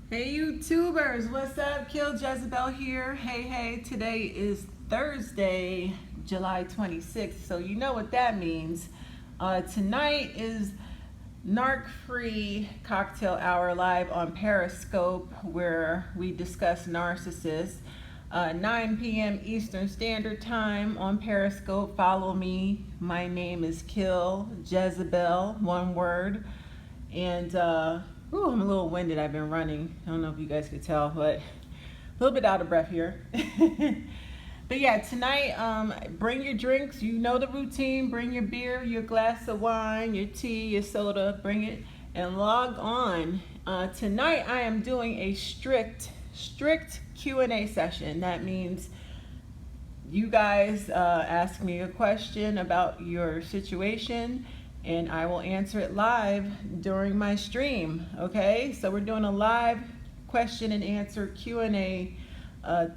Hey YouTubers, what's up? Kill Jezebel here. Hey, today is Thursday, July 26th, so you know what that means. Tonight is narc-free cocktail hour live on Periscope where we discuss narcissists. 9 p.m. Eastern Standard Time on Periscope. Follow me. My name is Kill Jezebel, one word. And I'm a little winded. I've been running. I don't know if you guys could tell, but a little bit out of breath here. But yeah, tonight, bring your drinks. You know the routine. Bring your beer, your glass of wine, your tea, your soda. Bring it and log on. Tonight, I am doing a strict Q&A session. That means you guys ask me a question about your situation and I will answer it live during my stream. Okay, so we're doing a live question and answer Q&A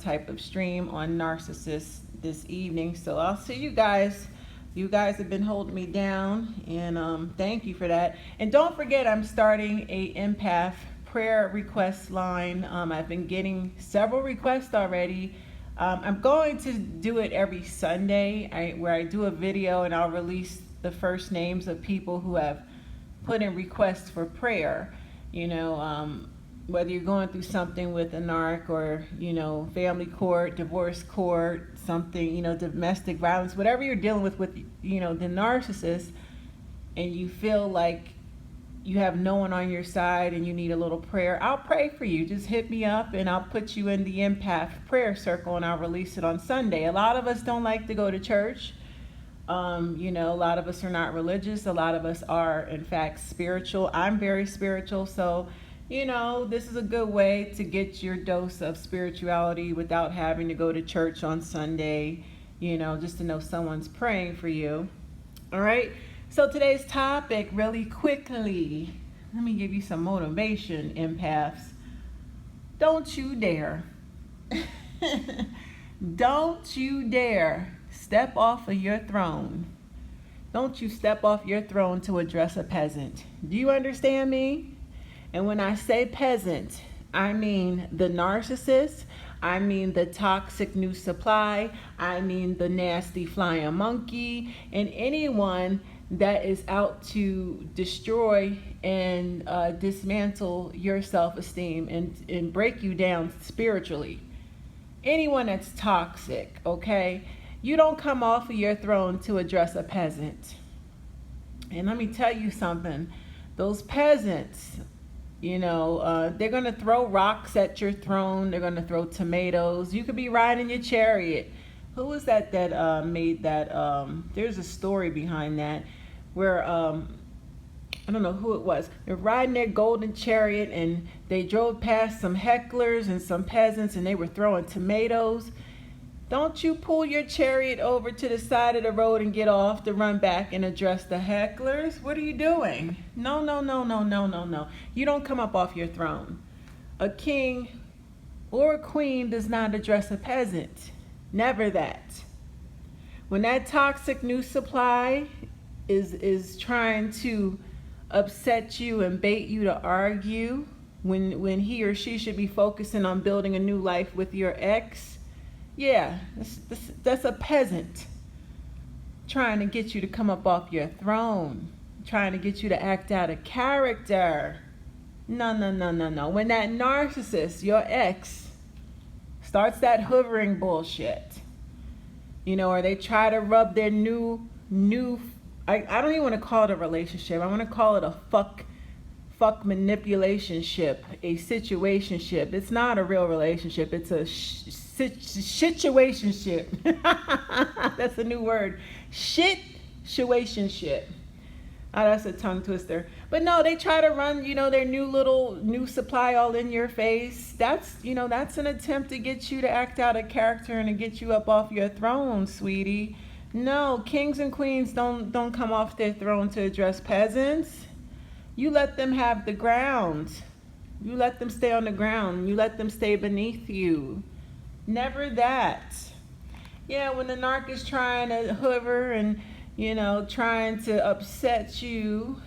type of stream on narcissists this evening. So I'll see you guys. You guys have been holding me down, and thank you for that. And don't forget, I'm starting a empath prayer request line. I've been getting several requests already. I'm going to do it every Sunday where I do a video and I'll release the first names of people who have put in requests for prayer. You know, whether you're going through something with a narc or, you know, family court, divorce court, something, you know, domestic violence, whatever you're dealing with, you know, the narcissist, and you feel like you have no one on your side and you need a little prayer, I'll pray for you. Just hit me up and I'll put you in the empath prayer circle and I'll release it on Sunday. A lot of us don't like to go to church. You know, a lot of us are not religious. A lot of us are, in fact, spiritual. I'm very spiritual. So, you know, this is a good way to get your dose of spirituality without having to go to church on Sunday, you know, just to know someone's praying for you. All right. So today's topic, really quickly, let me give you some motivation, empaths. Don't you dare. Don't you dare step off of your throne. Don't you step off your throne to address a peasant. Do you understand me? And when I say peasant, I mean the narcissist. I mean the toxic new supply. I mean the nasty flying monkey and anyone that is out to destroy and dismantle your self-esteem and break you down spiritually. Anyone that's toxic, okay? You don't come off of your throne to address a peasant. And let me tell you something. Those peasants, you know, they're going to throw rocks at your throne. They're going to throw tomatoes. You could be riding your chariot. Who was that made that? There's a story behind that where, I don't know who it was. They're riding their golden chariot and they drove past some hecklers and some peasants and they were throwing tomatoes. Don't you pull your chariot over to the side of the road and get off to run back and address the hecklers. What are you doing? No. You don't come up off your throne. A king or a queen does not address a peasant. Never that. When that toxic new supply is trying to upset you and bait you to argue, when he or she should be focusing on building a new life with your ex, yeah, that's a peasant trying to get you to come up off your throne, trying to get you to act out of character. No. When that narcissist, your ex, starts that hovering bullshit, you know, or they try to rub their new I don't even want to call it a relationship. I want to call it a fuck manipulationship, a situationship. It's not a real relationship. It's a situationship. That's a new word. Situationship. Oh, that's a tongue twister. But no, they try to run, you know, their new supply all in your face. That's an attempt to get you to act out of character and to get you up off your throne, sweetie. No, kings and queens don't come off their throne to address peasants. You let them have the ground. You let them stay on the ground. You let them stay beneath you. Never that. Yeah, when the narc is trying to hover and, you know, trying to upset you,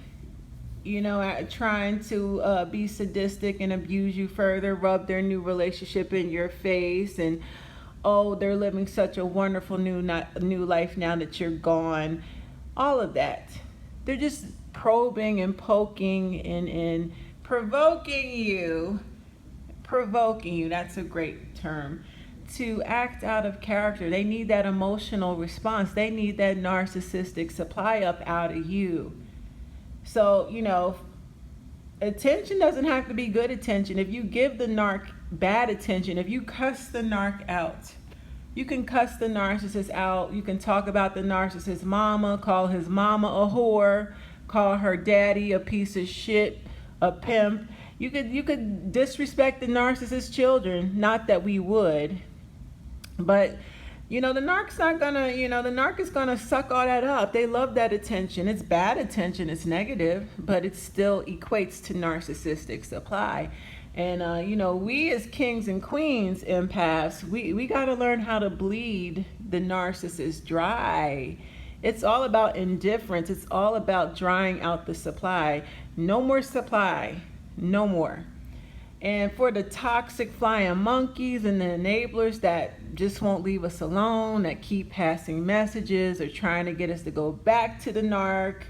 trying to be sadistic and abuse you further, rub their new relationship in your face, and oh, they're living such a wonderful new life now that you're gone. All of that. They're just probing and poking and provoking you. Provoking you, that's a great term. To act out of character. They need that emotional response. They need that narcissistic supply up out of you. So, attention doesn't have to be good attention. If you give the narc bad attention, if you cuss the narc out, you can cuss the narcissist out. You can talk about the narcissist's mama, call his mama a whore, call her daddy a piece of shit, a pimp. You could disrespect the narcissist's children. Not that we would, but the narc's not gonna. The narc is gonna suck all that up. They love that attention. It's bad attention. It's negative, but it still equates to narcissistic supply. And we as kings and queens, empaths, we gotta learn how to bleed the narcissist dry. It's all about indifference. It's all about drying out the supply. No more supply. No more. And for the toxic flying monkeys and the enablers that just won't leave us alone, that keep passing messages or trying to get us to go back to the narc,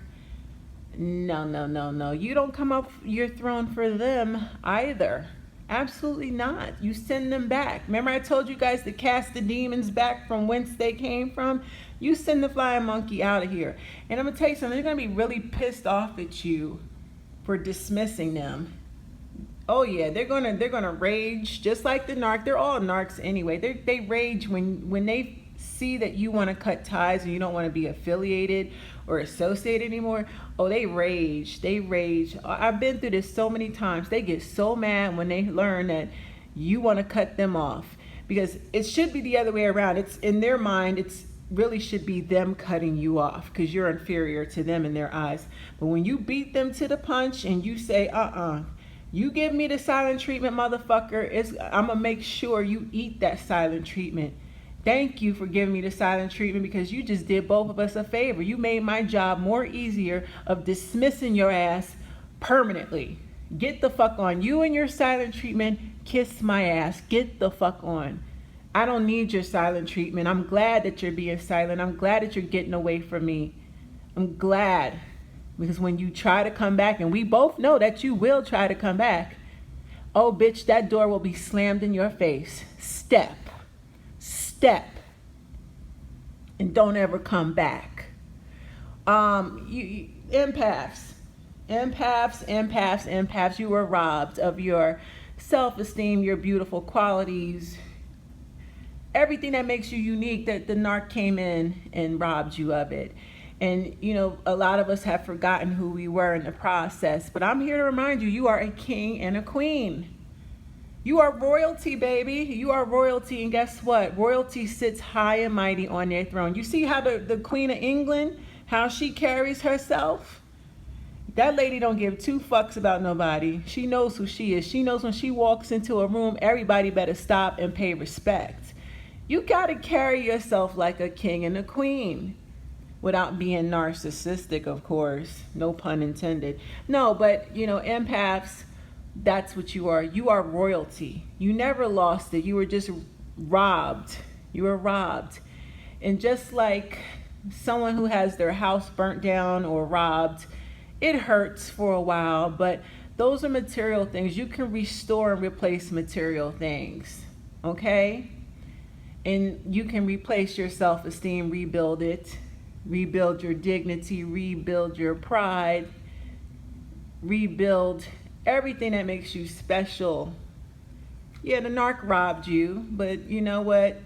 no. You don't come off your throne for them either. Absolutely not. You send them back. Remember I told you guys to cast the demons back from whence they came from? You send the flying monkey out of here. And I'm going to tell you something. They're going to be really pissed off at you for dismissing them. Oh yeah, they're gonna rage just like the narc. They're all narcs anyway. They rage when they see that you want to cut ties and you don't want to be affiliated or associated anymore. Oh, they rage. They rage. I've been through this so many times. They get so mad when they learn that you want to cut them off, because it should be the other way around. It's in their mind. It's really should be them cutting you off because you're inferior to them in their eyes. But when you beat them to the punch and you say, you give me the silent treatment, motherfucker, I'm gonna make sure you eat that silent treatment. Thank you for giving me the silent treatment, because you just did both of us a favor. You made my job more easier of dismissing your ass permanently. Get the fuck on. You and your silent treatment, kiss my ass. Get the fuck on. I don't need your silent treatment. I'm glad that you're being silent. I'm glad that you're getting away from me. I'm glad. Because when you try to come back, and we both know that you will try to come back, oh bitch, that door will be slammed in your face. Step. And don't ever come back. Empaths, you were robbed of your self-esteem, your beautiful qualities, everything that makes you unique, that the narc came in and robbed you of it. And, a lot of us have forgotten who we were in the process. But I'm here to remind you, you are a king and a queen. You are royalty, baby. You are royalty. And guess what? Royalty sits high and mighty on their throne. You see how the Queen of England, how she carries herself? That lady don't give two fucks about nobody. She knows who she is. She knows when she walks into a room, everybody better stop and pay respect. You got to carry yourself like a king and a queen. Without being narcissistic, of course. No pun intended. No, but, empaths, that's what you are. You are royalty. You never lost it. You were just robbed. You were robbed. And just like someone who has their house burnt down or robbed, it hurts for a while, but those are material things. You can restore and replace material things, okay? And you can replace your self-esteem, rebuild it. Rebuild your dignity, rebuild your pride, rebuild everything that makes you special. Yeah, the narc robbed you, but you know what?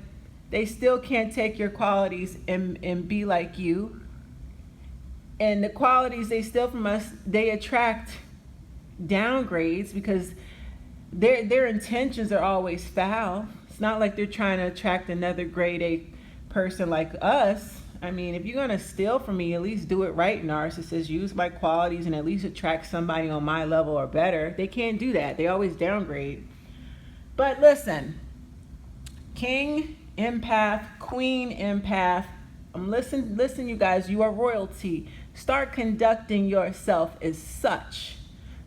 They still can't take your qualities and be like you. And the qualities they steal from us, they attract downgrades because their intentions are always foul. It's not like they're trying to attract another grade A person like us. I mean, if you're going to steal from me, at least do it right, narcissists. Use my qualities and at least attract somebody on my level or better. They can't do that. They always downgrade. But listen, king, empath, queen, empath, listen, you guys, you are royalty. Start conducting yourself as such.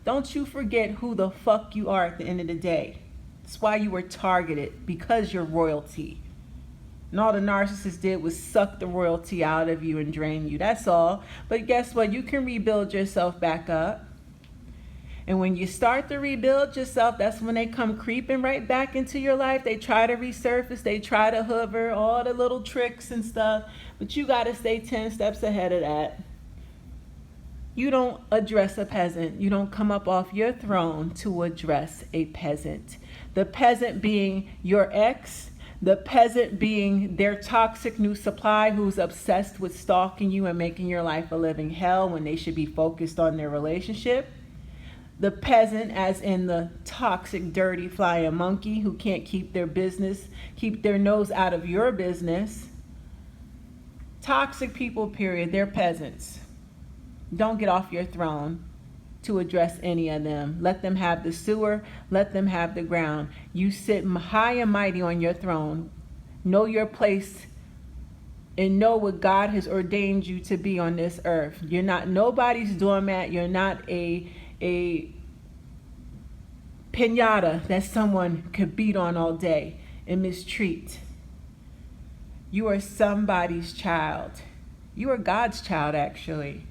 Don't you forget who the fuck you are at the end of the day. That's why you were targeted, because you're royalty. And all the narcissist did was suck the royalty out of you and drain you. That's all. But guess what? You can rebuild yourself back up. And when you start to rebuild yourself, that's when they come creeping right back into your life. They try to resurface. They try to hover, all the little tricks and stuff. But you got to stay 10 steps ahead of that. You don't address a peasant. You don't come up off your throne to address a peasant. The peasant being your ex, the peasant being their toxic new supply who's obsessed with stalking you and making your life a living hell when they should be focused on their relationship. The peasant, as in the toxic, dirty, flying monkey who can't keep their nose out of your business. Toxic people, period. They're peasants. Don't get off your throne to address any of them. Let them have the sewer. Let them have the ground. You sit high and mighty on your throne. Know your place and know what God has ordained you to be on this earth. You're not nobody's doormat. You're not a piñata that someone could beat on all day and mistreat. You are somebody's child. You are God's child, actually.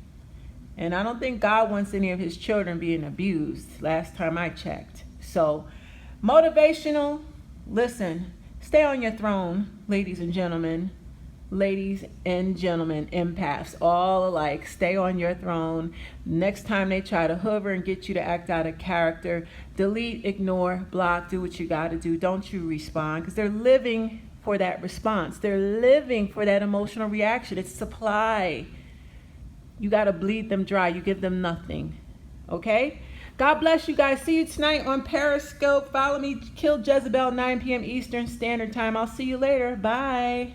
And I don't think God wants any of his children being abused, last time I checked. So, motivational, listen, stay on your throne, ladies and gentlemen. Ladies and gentlemen, empaths, all alike, stay on your throne. Next time they try to hover and get you to act out of character, delete, ignore, block, do what you got to do. Don't you respond, because they're living for that response. They're living for that emotional reaction. It's supply. You got to bleed them dry. You give them nothing. Okay? God bless you guys. See you tonight on Periscope. Follow me, Kill Jezebel, 9 p.m. Eastern Standard Time. I'll see you later. Bye.